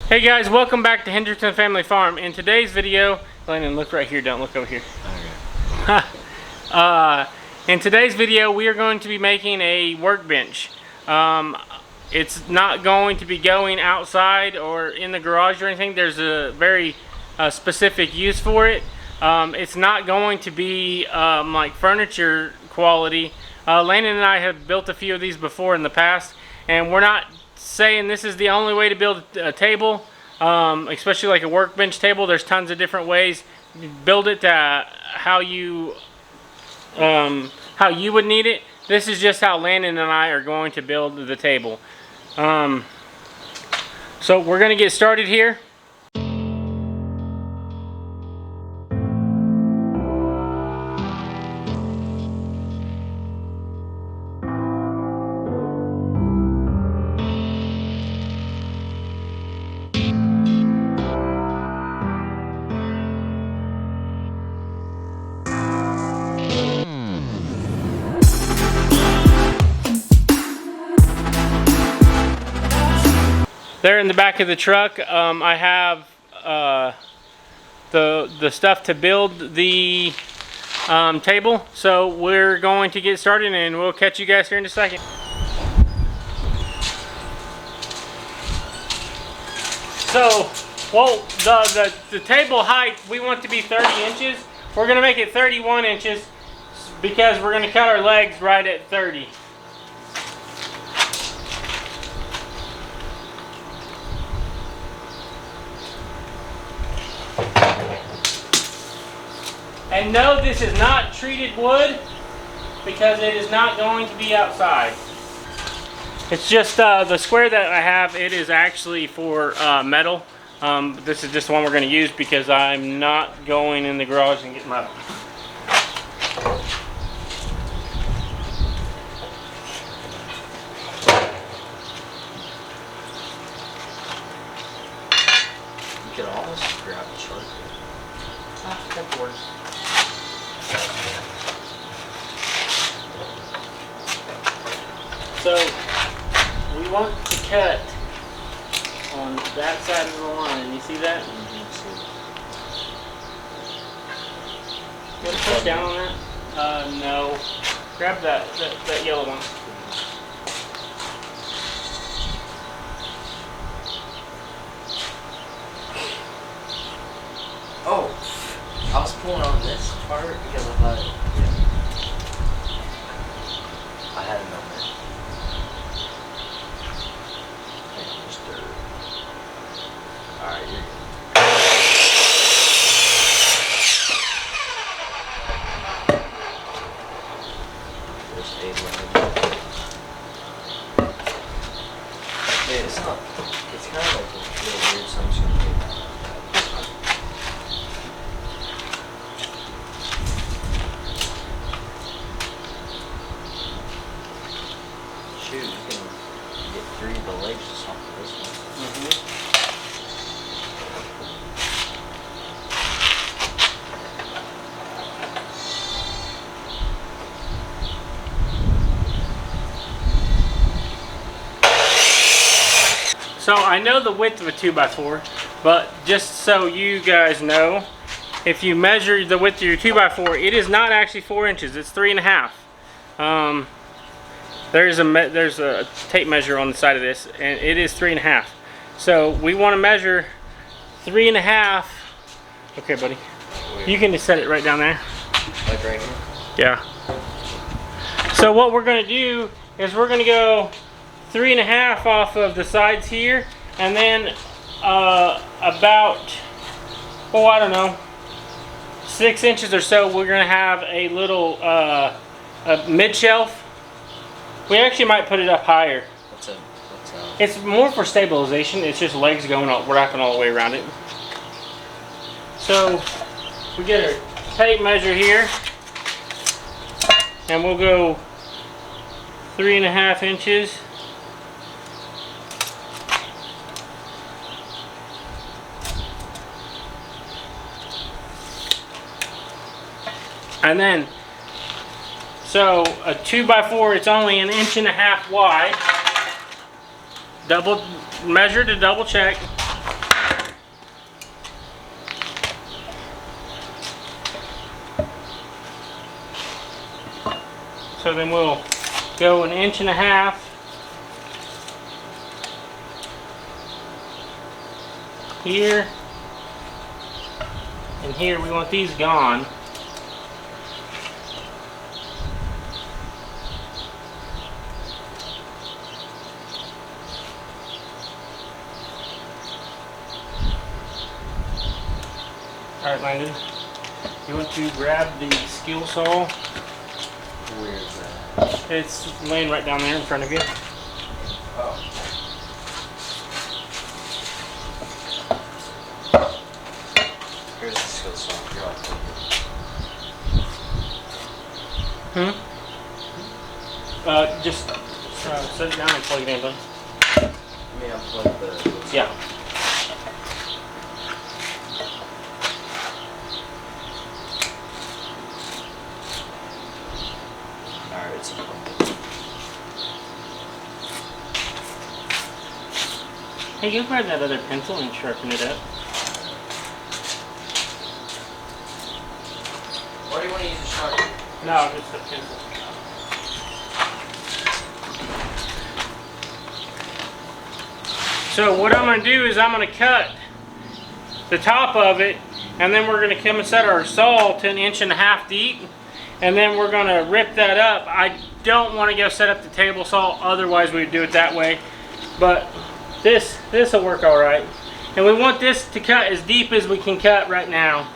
Hey guys, welcome back to Hendrickson Family Farm. In today's video, Landon, look right here, don't look over here. Okay. In today's video, we are going to be making a workbench. It's not going to be going outside or in the garage or anything. There's a very specific use for it. It's not going to be like furniture quality. Landon and I have built a few of these before in the past, and we're not saying this is the only way to build a table, especially like a workbench table. There's tons of different ways. Build it how you would need it. This is just how Landon and I are going to build the table. So we're going to get started here. There in the back of the truck, I have the stuff to build the table. So we're going to get started, and we'll catch you guys here in a second. So, well, the table height we want to be 30 inches. We're going to make it 31 inches because we're going to cut our legs right at 30. And no, this is not treated wood because it is not going to be outside. It's just the square that I have, it is actually for metal. This is just the one we're going to use because I'm not going in the garage and getting metal. You could almost grab a shark. That works. So we want to cut on that side of the line. You see that? You want to push down on that? No. Grab that yellow one. Oh, I was pulling on this part because I thought, I had it on there. Alright, you're good. There's a line. Yeah, it's not, it's kind of like a little weird, so I'm just going to take that. Shoot, you can get three of the legs just off of this one. So I know the width of a 2x4, but just so you guys know, if you measure the width of your 2x4, it is not actually 4 inches, it's 3.5. There's a tape measure on the side of this, and it is 3.5. So we want to measure 3.5. Okay, buddy. You can just set it right down there. Like right here? Yeah. So what we're going to do is we're going to go 3.5 off of the sides here, and then about, oh, I don't know, 6 inches or so, we're going to have a little a mid shelf. We actually might put it up higher. What's It's more for stabilization. It's just legs going all, wrapping all the way around it. So we get our tape measure here, and we'll go 3.5 inches. And then, so a 2x4, it's only 1.5 inches wide. Double measure to double check. So then we'll go 1.5 inches here, and here. We want these gone. Alright, Landon, you want to grab the skill saw? Where is that? It's laying right down there in front of you. Oh. Here's the skill saw. You're like, Just set it down and plug it in, bud. let me unplug the. Yeah. Alright, it's unplugged. Hey, go grab that other pencil and sharpen it up. Or do you want to use a sharp? No, just a pencil. So what I'm going to do is I'm going to cut the top of it, and then we're going to come and set our saw to 1.5 inches deep, and then we're going to rip that up. I don't want to go set up the table saw, otherwise we'd do it that way, but this will work all right. And we want this to cut as deep as we can cut right now.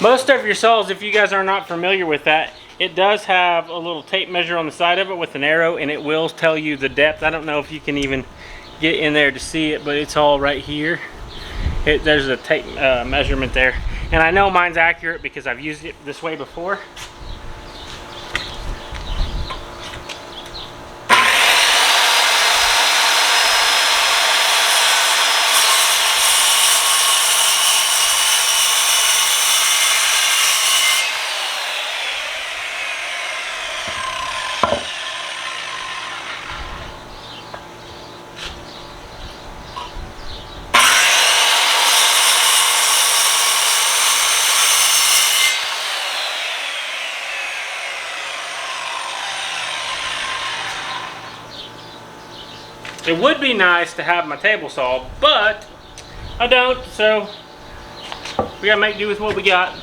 Most of your saws, if you guys are not familiar with that, it does have a little tape measure on the side of it with an arrow, and it will tell you the depth. I don't know if you can even get in there to see it, but it's all right here. There's a tape measurement there. And I know mine's accurate because I've used it this way before. It would be nice to have my table saw, but I don't, so we gotta make do with what we got.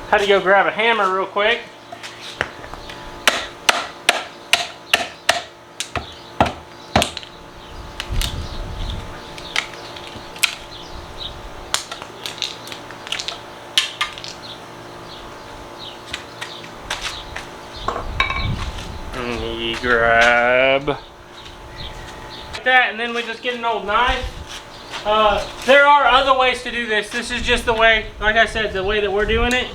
Had to go grab a hammer real quick. And you grab that, and then we just get an old knife. There are other ways to do this. This is just the way, like I said, the way that we're doing it.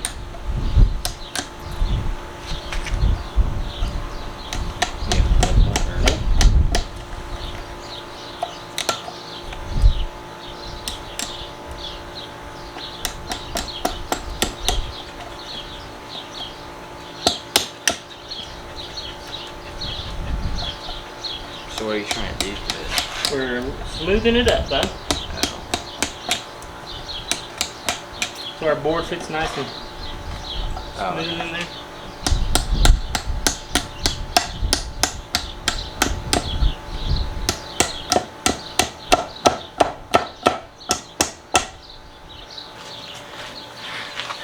So what are you trying to do with it? We're smoothing it up, bud. So our board fits nice and smooth in there.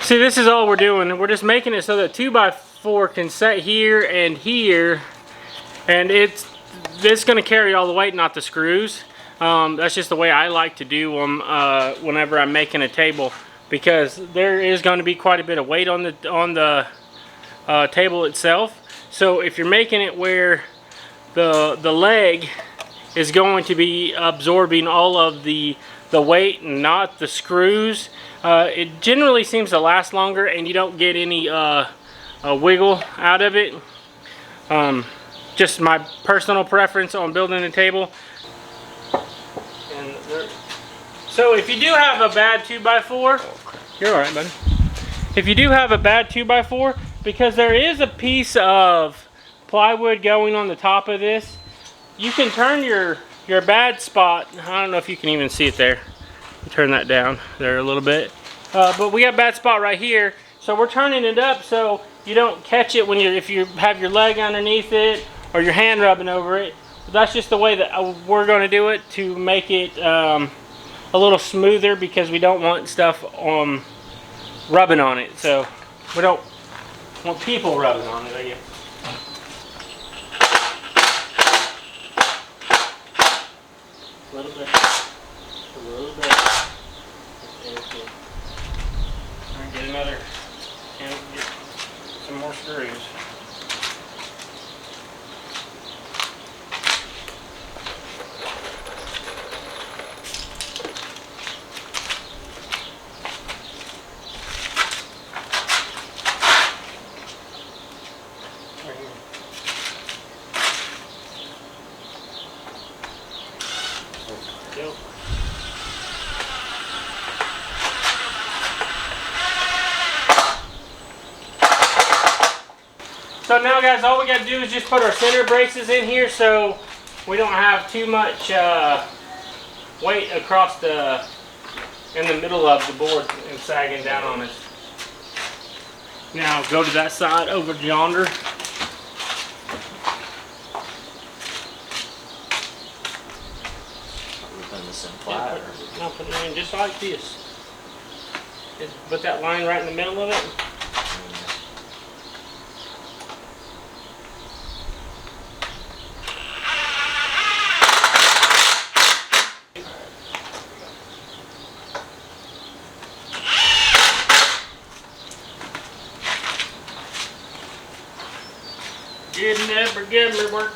See, this is all we're doing. We're just making it so that 2x4 can set here and here, and it's going to carry all the weight, not the screws. That's just the way I like to do them whenever I'm making a table, because there is going to be quite a bit of weight on the table itself. So if you're making it where the leg is going to be absorbing all of the weight and not the screws, it generally seems to last longer, and you don't get any wiggle out of it. Just my personal preference on building a table. So if you do have a bad 2x4, you're alright, buddy. If you do have a bad 2x4, because there is a piece of plywood going on the top of this, you can turn your bad spot. I don't know if you can even see it there. Turn that down there a little bit. But we got a bad spot right here, so we're turning it up so you don't catch it when if you have your leg underneath it or your hand rubbing over it. But that's just the way that we're going to do it to make it a little smoother, because we don't want stuff rubbing on it. So we don't want people rubbing on it, I guess. A little bit. A little bit. Get another, and get some more screws. Right here. Yep. So now, guys, all we got to do is just put our center braces in here so we don't have too much weight across in the middle of the board and sagging down on us. Now go to that side over yonder. Putting this in flat. No, put it in just like this. Just put that line right in the middle of it. It never give me work.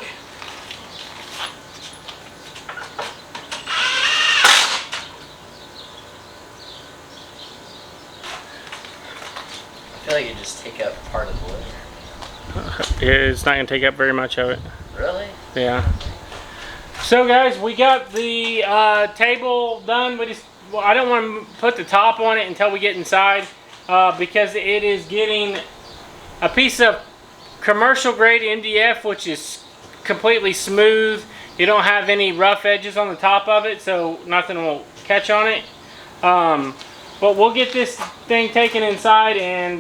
I feel like you just take up part of the living room. It's not going to take up very much of it. Really? Yeah. So, guys, we got the table done. I don't want to put the top on it until we get inside, because it is getting a piece of commercial grade MDF, which is completely smooth. You don't have any rough edges on the top of it, so nothing will catch on it. But we'll get this thing taken inside and